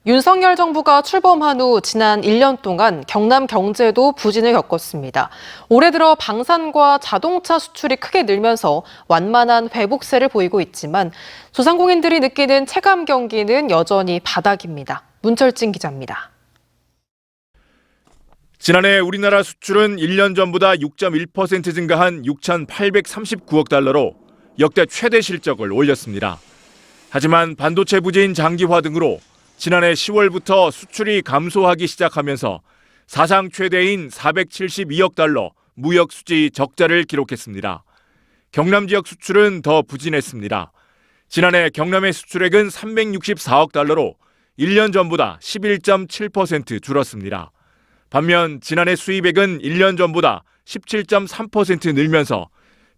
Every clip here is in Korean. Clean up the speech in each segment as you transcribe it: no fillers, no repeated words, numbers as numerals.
윤석열 정부가 출범한 후 지난 1년 동안 경남 경제도 부진을 겪었습니다. 올해 들어 방산과 자동차 수출이 크게 늘면서 완만한 회복세를 보이고 있지만 소상공인들이 느끼는 체감 경기는 여전히 바닥입니다. 문철진 기자입니다. 지난해 우리나라 수출은 1년 전보다 6.1% 증가한 6,839억 달러로 역대 최대 실적을 올렸습니다. 하지만 반도체 부진 장기화 등으로 지난해 10월부터 수출이 감소하기 시작하면서 사상 최대인 472억 달러 무역 수지 적자를 기록했습니다. 경남 지역 수출은 더 부진했습니다. 지난해 경남의 수출액은 364억 달러로 1년 전보다 11.7% 줄었습니다. 반면 지난해 수입액은 1년 전보다 17.3% 늘면서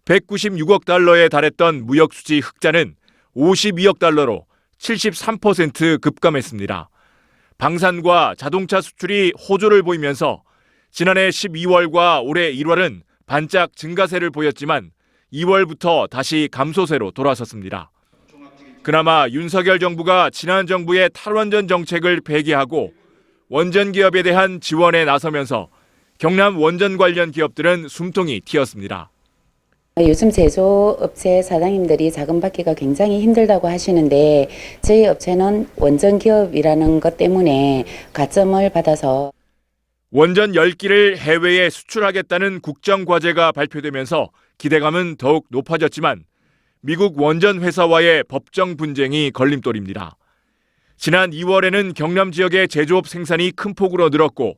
196억 달러에 달했던 무역 수지 흑자는 52억 달러로 73% 급감했습니다. 방산과 자동차 수출이 호조를 보이면서 지난해 12월과 올해 1월은 반짝 증가세를 보였지만 2월부터 다시 감소세로 돌아섰습니다. 그나마 윤석열 정부가 지난 정부의 탈원전 정책을 폐기하고 원전 기업에 대한 지원에 나서면서 경남 원전 관련 기업들은 숨통이 튀었습니다. 요즘 제조업체 사장님들이 자금 받기가 굉장히 힘들다고 하시는데 저희 업체는 원전 기업이라는 것 때문에 가점을 받아서 원전 10기를 해외에 수출하겠다는 국정과제가 발표되면서 기대감은 더욱 높아졌지만 미국 원전 회사와의 법정 분쟁이 걸림돌입니다. 지난 2월에는 경남 지역의 제조업 생산이 큰 폭으로 늘었고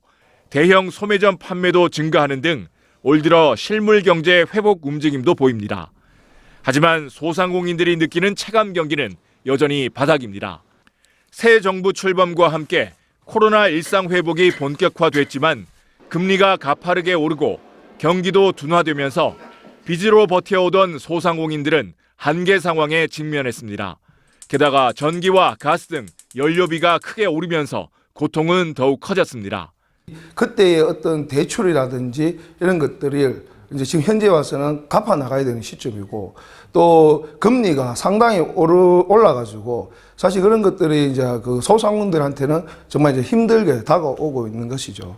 대형 소매점 판매도 증가하는 등 올 들어 실물 경제 회복 움직임도 보입니다. 하지만 소상공인들이 느끼는 체감 경기는 여전히 바닥입니다. 새 정부 출범과 함께 코로나 일상 회복이 본격화됐지만 금리가 가파르게 오르고 경기도 둔화되면서 빚으로 버텨오던 소상공인들은 한계 상황에 직면했습니다. 게다가 전기와 가스 등 연료비가 크게 오르면서 고통은 더욱 커졌습니다. 그때의 어떤 대출이라든지 이런 것들을 이제 지금 현재 와서는 갚아 나가야 되는 시점이고 또 금리가 상당히 올라가지고 사실 그런 것들이 이제 그 소상공인들한테는 정말 이제 힘들게 다가오고 있는 것이죠.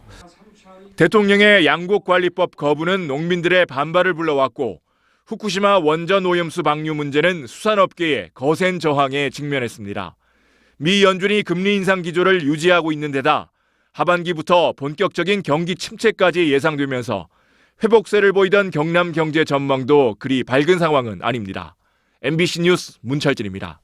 대통령의 양곡관리법 거부는 농민들의 반발을 불러왔고 후쿠시마 원전 오염수 방류 문제는 수산업계의 거센 저항에 직면했습니다. 미 연준이 금리 인상 기조를 유지하고 있는 데다 하반기부터 본격적인 경기 침체까지 예상되면서 회복세를 보이던 경남 경제 전망도 그리 밝은 상황은 아닙니다. MBC 뉴스 문철진입니다.